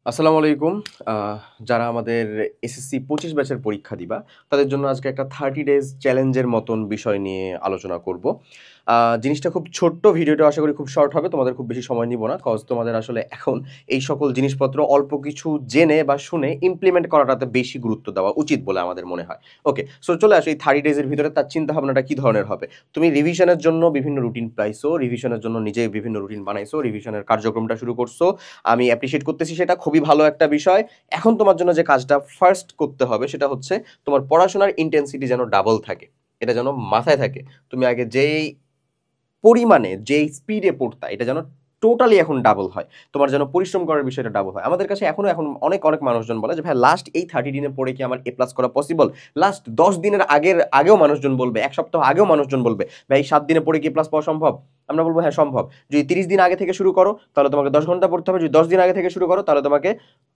আসসালামু আলাইকুম। যারা আমাদের এসএসসি ২৫ ব্যাচের পরীক্ষা দিবা, তাদের জন্য আজকে একটা 30 ডেজ চ্যালেঞ্জের মতন বিষয় নিয়ে আলোচনা করব। জিনিসটা খুব ছোট্ট, ভিডিওটা আশা করি খুব শর্ট হবে, তোমাদের খুব বেশি সময় নিব না। কজ তোমাদের আসলে এখন এই সকল জিনিসপত্র অল্প কিছু জেনে বা শুনে ইমপ্লিমেন্ট করাটাতে বেশি গুরুত্ব দেওয়া উচিত বলে আমাদের মনে হয়। ওকে, সো চলে আসো এই 30 ডেজের ভিতরে তার চিন্তাভাবনাটা কী ধরনের হবে। তুমি রিভিশনের জন্য বিভিন্ন রুটিন পাইছো, রিভিশনের জন্য নিজে বিভিন্ন রুটিন বানাইছো, রিভিশনের কার্যক্রমটা শুরু করছো। আমি অ্যাপ্রিশিয়েট করতেছি, সেটা খুবই ভালো একটা বিষয়। এখন তোমার জন্য যে কাজটা ফার্স্ট করতে হবে সেটা হচ্ছে তোমার পড়াশোনার ইন্টেন্সিটি যেন ডাবল থাকে, এটা যেন মাথায় থাকে। তুমি আগে যেই পরিমাণে যেই স্পিডে পড়তা এটা যেন টোটালি এখন ডাবল হয়, তোমার যেন পরিশ্রম করার বিষয়টা ডাবল হয়। আমাদের কাছে এখন অনেক অনেক মানুষজন বলে যে ভাই লাস্ট এই 30 দিনে পড়ে কি আমার A+ করা পসিবল। লাস্ট 10 দিনের আগেও মানুষজন বলবে, এক সপ্তাহ আগেও মানুষজন বলবে ভাই 7 দিনে পড়ে কি A+ পাওয়া সম্ভব। আমরা বলবো হ্যাঁ সম্ভব। যদি 30 দিন আগে থেকে শুরু করো তাহলে তোমাকে 10 ঘন্টা পড়তে হবে, যদি 10 দিন আগে থেকে শুরু করো তাহলে তোমাকে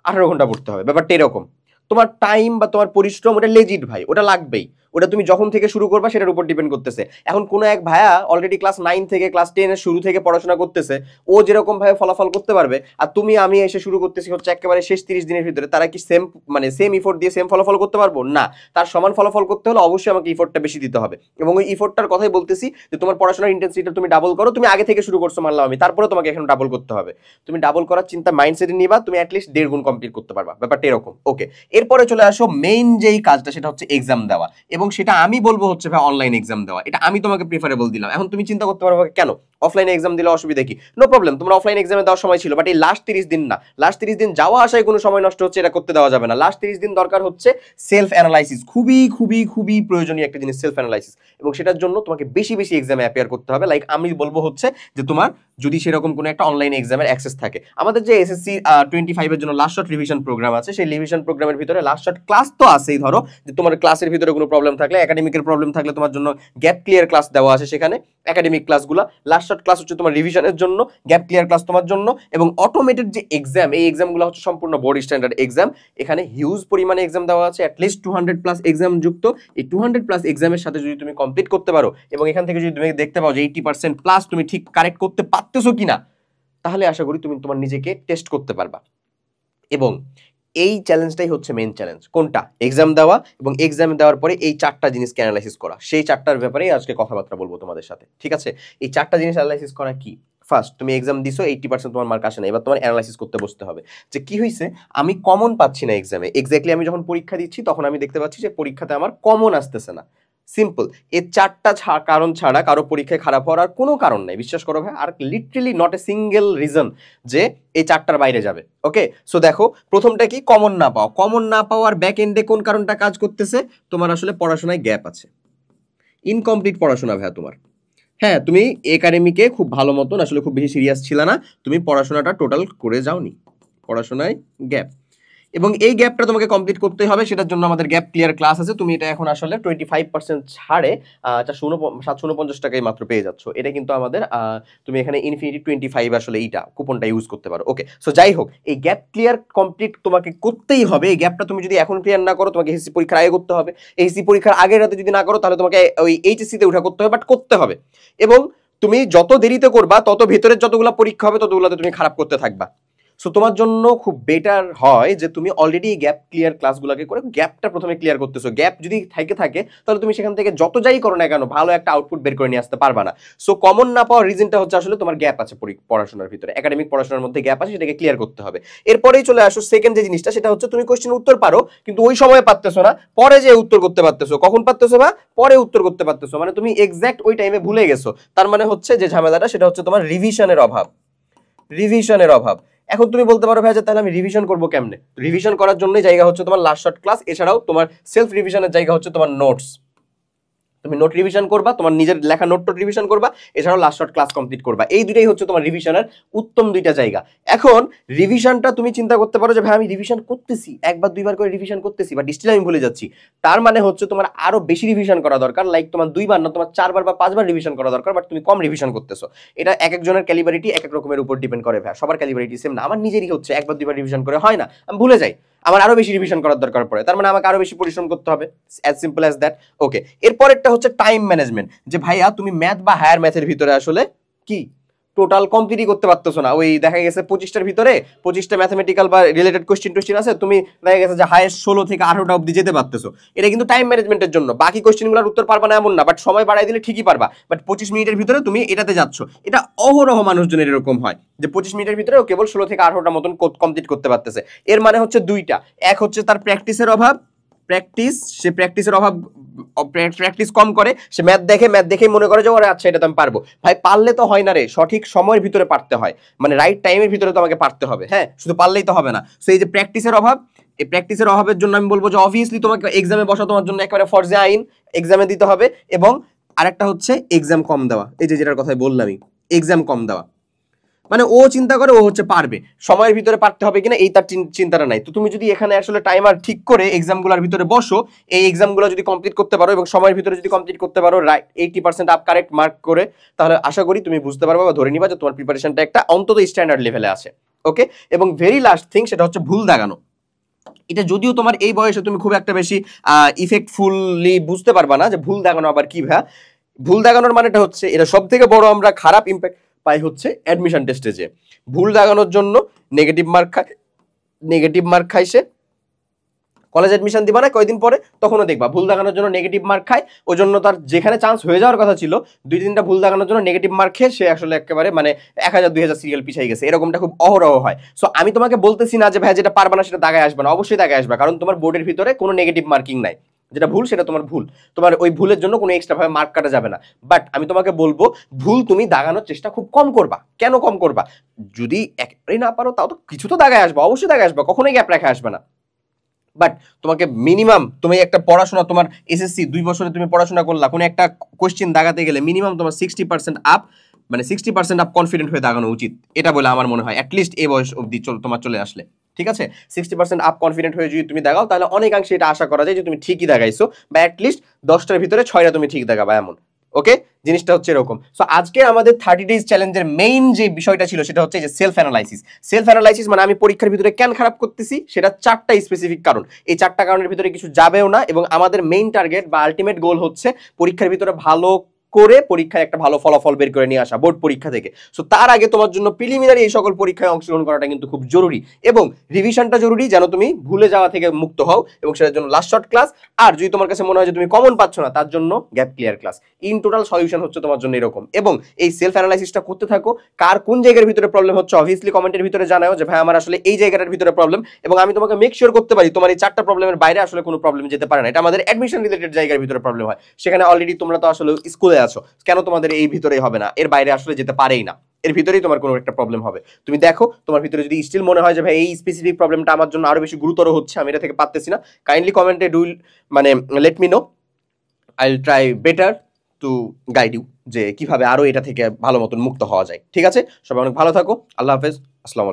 18 ঘন্টা পড়তে হবে। ব্যাপারটা এরকম। তোমার টাইম বা তোমার পরিশ্রম ওটা লেজিট ভাই, ওটা লাগবেই। ওটা তুমি যখন থেকে শুরু করবা সেটার উপর ডিপেন্ড করতেছে। এখন কোনো এক ভাইয়া অলরেডি ক্লাস 9 থেকে ক্লাস 10 এর শুরু থেকে পড়াশোনা করতেছে, ও যেরকম ভাবে ফলাফল করতে পারবে, আর তুমি আমি এসে শুরু করতেছি হচ্ছে একেবারে শেষ 30 দিনের ভিতরে, তারা কি সেম সেম ইফোর্ট দিয়ে সেম ফলাফল করতে পারবো না। তার সমান ফলাফল করতে হলে অবশ্যই আমাকে ইফোর্টটা বেশি দিতে হবে। এবং ওই ইফোর্টটার কথাই বলতেছি যে তোমার পড়াশোনার ইন্টেন্সিটিটা তুমি ডাবল করো। তুমি আগে থেকে শুরু করছো মানলাম আমি, তারপরে তোমাকে এখন ডাবল করতে হবে। তুমি ডাবল করার চিন্তা মাইন্ডসেটে নিবা, তুমি অ্যাটলিস্ট 1.5 গুণ কমপ্লিট করতে পারবা। ব্যাপারটা এরকম। ওকে, এরপরে চলে আসো মেইন যেই কাজটা, সেটা হচ্ছে এক্সাম দেওয়া। এবং সেটা আমি বলবো হচ্ছে ভাই অনলাইন এক্সাম দেওয়া। এটা আমি তোমাকে প্রিফারেবল দিলাম। এখন তুমি চিন্তা করতে পারো কেন অফলাইনে এক্সাম দিলে অসুবিধা কি। নো প্রবলেম, তোমরা অফলাইন এক্সামে দেওয়ার সময় ছিল, বাট এই লাস্ট 30 দিন না, লাস্ট 30 দিন যাওয়া আসায় কোনো সময় নষ্ট হচ্ছে, এটা করতে দেওয়া যাবে না। লাস্ট 30 দিন দরকার হচ্ছে সেলফ অ্যানালাইসিস, খুবই খুবই খুবই প্রয়োজনীয় একটা জিনিস সেলফ অ্যানালাইসিস। এবং সেটার জন্য তোমাকে বেশি বেশি এক্সামে অ্যাপিয়ার করতে হবে। লাইক আমি বলবো হচ্ছে যে তোমার যদি সেরকম কোনো একটা অনলাইন এক্সামের অ্যাক্সেস থাকে, আমাদের যে এসএসসি 25 এর জন্য লাস্ট শট রিভিশন প্রোগ্রাম আছে, সেই রিভিশন প্রোগ্রামের ভিতরে লাস্ট শট ক্লাস তো আছেই। ধরো যে তোমার ক্লাসের ভিতরে কোনো প্রবলেম থাকলে, একাডেমিকের প্রবলেম থাকলে তোমার জন্য গ্যাপ ক্লিয়ার ক্লাস দেওয়া আছে সেখানে। একাডেমিক ক্লাসগুলো, লাস্ট শট ক্লাস হচ্ছে তোমার রিভিশনের জন্য, গ্যাপ ক্লিয়ার ক্লাস তোমার জন্য। এবং অটোমেটেড যে এক্সাম, এই এক্সামগুলো হচ্ছে সম্পূর্ণ বোর্ড স্ট্যান্ডার্ড এক্সাম। এখানে হিউজ পরিমাণে এক্সাম দেওয়া আছে, অ্যাটলিস্ট 200+ এক্সাম যুক্ত। এই 200+ এক্সামের সাথে যদি তুমি কমপ্লিট করতে পারো এবং এখান থেকে যদি তুমি দেখতে পাও যে 80% প্লাস তুমি ঠিক কারেক্ট করতে পারতেছো কিনা, তাহলে আশা করি তুমি তোমার নিজেকে টেস্ট করতে পারবা। এবং এই চ্যালেঞ্জটাই হচ্ছে মেইন চ্যালেঞ্জ, কোনটা? এক্সাম দেওয়া, এবং এক্সাম দেওয়ার পরে এই 4টা জিনিসকে অ্যানালাইসিস করা। সেই 4টার ব্যাপারেই আজকে কথাবার্তা বলবো তোমাদের সাথে, ঠিক আছে? এই 4টা জিনিস অ্যানালাইসিস করা কি? ফার্স্ট, তুমি এক্সাম দিছো, 80% তোমার মার্ক আসে না, এবার তোমার অ্যানালাইসিস করতে বসতে হবে যে কি হয়েছে, আমি কমন পাচ্ছি না এক্সামে। এক্স্যাক্টলি আমি যখন পরীক্ষা দিচ্ছি তখন আমি দেখতে পাচ্ছি যে পরীক্ষাতে আমার কমন আসতেছে না। সিম্পল। এই 4টা কারণ ছাড়া কারো পরীক্ষায় খারাপ হওয়ার আর কোনো কারণ নাই, বিশ্বাস করো ভাই। আর literally not a single reason যে এই 4টার বাইরে যাবে। ওকে, সো দেখো প্রথমটা কি, কমন না পাওয়া। কমন না পাওয়ার ব্যাক এন্ডে কোন কারণটা কাজ করতেছে? তোমার আসলে পড়াশোনায় গ্যাপ আছে, ইনকমপ্লিট পড়াশোনা ভাইয়া তোমার। হ্যাঁ, তুমি একাডেমিকে খুব ভালো মতন আসলে খুব বেশি সিরিয়াস ছিল না, তুমি পড়াশোনাটা টোটাল করে যাওনি, পড়াশোনায় গ্যাপ। এবং এই গ্যাপটা তোমাকে কমপ্লিট করতে হবে। সেটার জন্য আমাদের গ্যাপ ক্লিয়ার ক্লাস আছে। তুমি এটা এখন আসলে 25% ছাড়ে 749 টাকায় মাত্র পেয়ে যাচ্ছ। এটা কিন্তু আমাদের তুমি এখানে ইনফিনিটি 25 আসলে এইটা কুপনটা ইউজ করতে পারো। ওকে, সো যাই হোক, এই গ্যাপ ক্লিয়ার কমপ্লিট তোমাকে করতেই হবে। এই গ্যাপটা তুমি যদি এখন ক্লিয়ার না করো, তোমাকে এসএসসি পরীক্ষার আগে করতে হবে। এসএসসি পরীক্ষার আগের রাতে যদি না করো, তাহলে তোমাকে ওই এইচএসসিতে উঠা করতে হবে, বাট করতে হবে। এবং তুমি যত দেরিতে করবা, তত ভেতরের যতগুলো পরীক্ষা হবে ততগুলোতে তুমি খারাপ করতে থাকবা। সো তোমার জন্য খুব বেটার হয় যে তুমি অলরেডি গ্যাপ ক্লিয়ার ক্লাসগুলোকে করে গ্যাপটা প্রথমে ক্লিয়ার করতেছো। গ্যাপ যদি থাকে তাহলে তুমি সেখান থেকে যত যাই করো না কেন ভালো একটা আউটপুট বের করে নিয়ে আসতে পারবা না। সো কমন না পাওয়ার রিজনটা হচ্ছে আসলে তোমার গ্যাপ আছে পড়াশোনার ভিতরে, একাডেমিক পড়াশোনার মধ্যে গ্যাপ আছে, সেটাকে ক্লিয়ার করতে হবে। এরপরেই চলে আসো সেকেন্ড যে জিনিসটা, সেটা হচ্ছে তুমি কোশ্চেন উত্তর পারো কিন্তু ওই সময় পারতেছো না, পরে যে উত্তর করতে পারতেছো। কখন পারতেছো? বা পরে উত্তর করতে পারতেছো, মানে তুমি এক্স্যাক্ট ওই টাইমে ভুলে গেছো। তার মানে হচ্ছে যে ঝামেলাটা সেটা হচ্ছে তোমার রিভিশনের অভাব। রিভিশনের অভাব। এখন তুমি বলতে পারো ভাই যে তাহলে আমি রিভিশন করবো কেমনে? রিভিশন করার জন্যই জায়গা হচ্ছে তোমার লাস্ট শর্ট ক্লাস, এছাড়াও তোমার সেলফ রিভিশনের জায়গা হচ্ছে তোমার নোটস। তুমি নোট রিভিশন করবা, তোমার নিজের লেখা নোট রিভিশন করবা, এছাড়াও লাস্ট শর্ট ক্লাস কমপ্লিট করবা। এই দুইটাই হচ্ছে তোমার রিভিশনের উত্তম দুইটা জায়গা। এখন রিভিশনটা তুমি চিন্তা করতে পারো যে ভাই আমি রিভিশন করতেছি, একবার দুইবার করে রিভিশন করতেছি, বা স্টিল আমি ভুলে যাচ্ছি। তার মানে হচ্ছে তোমার আরো বেশি রিভিশন করা দরকার। লাইক তোমার 2বার না, তোমার 4বার বা 5বার রিভিশন করা দরকার, বাট তুমি কম রিভিশন করতেছো। এটা এক একজনের ক্যালিবারিটি এক এক রকমের উপর ডিপেন্ড করে ভাই, সবার ক্যালিবারিটি সেম না। আমার নিজেরই হচ্ছে একবার দুইবার রিভিশন করে হয় না, আমি ভুলে যাই, আমার আরো বেশি রিভিশন করার দরকার পড়ে। তার মানে আমাকে আরো বেশি পরিশ্রম করতে হবে, অ্যাজ সিম্পল অ্যাজ দ্যাট। ওকে, এরপরেরটা হচ্ছে টাইম ম্যানেজমেন্ট। যে ভাইয়া তুমি ম্যাথ বা হায়ার ম্যাথের ভিতরে আসলে কি টোটাল কমপ্লিটই করতে পারতেছো না। ওই দেখা গেছে 25টার ভিতরে 25টা ম্যাথমেটিক্যাল বা রিলেটেড কোশ্চেন আছে, তুমি দেখা গেছে যে হাইয়েস্ট 16 থেকে 18টা অব্দি যেতে পারতেছো। এটা কিন্তু টাইম ম্যানেজমেন্টের জন্য, বাকি কোশ্চেনগুলোর উত্তর পারবা না এমন না, বাট সময় বাড়াই দিলে ঠিকই পারবা। বাট 25 মিনিটের ভিতরে তুমি এটাতে যাচ্ছ, এটা অহরহ মানুষজনের এরকম হয় যে 25 মিনিটের ভিতরে কেবল 16 থেকে 18টা মতন কমপ্লিট করতে পারতেছে। এর মানে হচ্ছে দুইটা, এক হচ্ছে তার প্র্যাকটিসের অভাব, সে প্র্যাকটিসের অভাব, প্র্যাকটিস কম করে, সে ম্যাথ দেখে মনে করে যে ওরে আচ্ছা এটা তো আমি পারবো। ভাই পারলে তো হয় না রে, সঠিক সময়ের ভিতরে পারতে হয়, মানে রাইট টাইমের ভিতরে তো আমাকে পারতে হবে। হ্যাঁ, শুধু পারলেই তো হবে না। সো এই যে প্র্যাকটিসের অভাব, এই প্র্যাকটিসের অভাবের জন্য আমি বলবো যে অবভিয়াসলি তোমাকে এক্সামে বসা তোমার জন্য একেবারে ফরজে আইন, এক্সামে দিতে হবে। এবং আরেকটা হচ্ছে এক্সাম কম দেওয়া, এই যে যেটার কথাই বললামই, এক্সাম কম দেওয়া, মানে ও চিন্তা করে ও হচ্ছে পারবে, সময়ের ভিতরে পারতে হবে কিনা এই তার চিন্তাটা নাই। তো তুমি যদি এখানে আসলে টাইমার ঠিক করে এক্সামগুলোর ভিতরে বসো, এই এক্সামগুলো যদি কমপ্লিট করতে পারো এবং সময়ের ভিতরে যদি কমপ্লিট করতে পারো 80% আপ কারেক্ট মার্ক করে, তাহলে আশা করি তুমি বুঝতে পারবে বা ধরে নিবা যে তোমার প্রিপারেশনটা একটা অন্তত স্ট্যান্ডার্ড লেভেলে আছে। ওকে, এবং ভেরি লাস্ট থিং, সেটা হচ্ছে ভুল দাগানো। এটা যদিও তোমার এই বয়সে তুমি খুব একটা বেশি ইফেক্টফুলি বুঝতে পারবা না যে ভুল দাগানো আবার কি। ভুল দাগানোর মানেটা হচ্ছে, এটা সব থেকে বড় আমরা খারাপ ইম্প্যাক্ট পাই হচ্ছে অ্যাডমিশন টেস্টে, যে ভুল দাগানোর জন্য নেগেটিভ মার্ক খায় সে, কলেজ অ্যাডমিশন দিবা না কয়দিন পরে, তখনও দেখবা ভুল দাগানোর জন্য নেগেটিভ মার্ক খায়। ওই জন্য তার যেখানে চান্স হয়ে যাওয়ার কথা ছিল 2-3টা ভুল দাগানোর জন্য নেগেটিভ মার্ক খেয়ে সে আসলে একেবারে মানে 1000-2000 সিরিয়াল পিছিয়ে গেছে। এরকমটা খুব অহরহ হয়। সো আমি তোমাকে বলতেছি না যে ভাই যেটা পারবা না সেটা দাগায় আসবে না, অবশ্যই দাগায় আসবে, কারণ তোমার বোর্ডের ভিতরে কোনো নেগেটিভ মার্কিং নাই। যেটা ভুল সেটা তোমার ভুল, তোমার ওই ভুলের জন্য কোনো এক্সট্রা ভাবে মার্ক কাটা যাবে না। বাট আমি তোমাকে বলবো ভুল তুমি দাগানোর চেষ্টা খুব কম করবা। কেন কম করবা? যদি একটাই না পারো তাও তো কিছু তো দাগায় আসবে, অবশ্যই দাগায় আসবে, কখনোই গ্যাপ রেখে আসবে না। বাট তোমাকে মিনিমাম, তুমি একটা পড়াশোনা, তোমার এসএসসি 2 বছরে তুমি পড়াশোনা করলা, কোনো একটা কোশ্চেন দাগাতে গেলে মিনিমাম তোমার 60% আপ, মানে 60% আপ কনফিডেন্ট হয়ে দাগানো উচিত, এটা বলে আমার মনে হয়। অ্যাটলিস্ট এই বয়স অবধি তোমার চলে আসলে, ঠিক আছে, 60% আপ কনফিডেন্ট হয়ে যদি তুমি দাগাও, তাহলে অনেকাংশে এটা আশা করা যায় যে তুমি ঠিকই দাগাইছো, বা অ্যাটলিস্ট 10টার ভিতরে 6টা তুমি ঠিক দাগাবা এমন। ওকে, জিনিসটা হচ্ছে এরকম। সো আজকে আমাদের 30 ডেজ চ্যালেঞ্জের মেইন যে বিষয়টা ছিল সেটা হচ্ছে যে সেলফ অ্যানালাইসিস। মানে আমি পরীক্ষার ভিতরে কেন খারাপ করতেছি সেটা 4টা স্পেসিফিক কারণ। এই 4টা কারণের ভিতরে কিছু যাবেও না, এবং আমাদের মেইন টার্গেট বা আলটিমেট গোল হচ্ছে পরীক্ষার ভিতরে ভালো করে পরীক্ষায় একটা ভালো ফলাফল বের করে নিয়ে আসা বোর্ড পরীক্ষা থেকে। সো তার আগে তোমার জন্য প্রিলিমিনারি এই সকল পরীক্ষায় অংশগ্রহণ করাটা কিন্তু খুব জরুরি, এবং রিভিশনটা জরুরি, যেন তুমি ভুলে যাওয়া থেকে মুক্ত হও, এবং সেটার জন্য লাস্ট শর্ট ক্লাস। আর যদি তোমার কাছে মনে হয় যে তুমি কমন পাচ্ছ না, তার জন্য gap clear class. In total solution হচ্ছে তোমার জন্য এরকম। এবং এই সেলফ অ্যানালাইসিসটা করতে থাকো, কার কোন জায়গার ভিতরে প্রবলেম হচ্ছে অবভিয়াসলি কমেন্টের ভিতরে জানাও যে ভাই আমার আসলে এই জায়গাটার ভিতরে প্রবলেম, এবং আমি তোমাকে মেক শিওর করতে পারি তোমার এই 4টা প্রবলেমের বাইরে আসলে কোনো প্রবলেম যেতে পারে না। এটা আমাদের অ্যাডমিশন রিলেটেড জায়গার ভিতরে প্রবলেম হয়, সেখানে অলরেডি তোমরা তো আসলে স্কুলে আছো, কেন তোমাদের এই ভিতরেই হবে না? এর বাইরে আসলে যেতে পারেই না, এর ভিতরেই তোমার কোনো একটা প্রবলেম হবে। তুমি দেখো তোমার ভিতরে যদি স্টিল মনে হয় যে ভাই এই স্পেসিফিক প্রবলেমটা আমার জন্য আরো বেশি গুরুতর হচ্ছে, আমি এটা থেকে পারতেছি না, কাইন্ডলি কমেন্টে মানে let me know, I will try better to guide you যে কিভাবে আরো এটা থেকে ভালো মতন মুক্ত হওয়া যায়। ঠিক আছে, সবাই অনেক ভালো থাকো, আল্লাহ হাফেজ, আসসালামু আলাইকুম।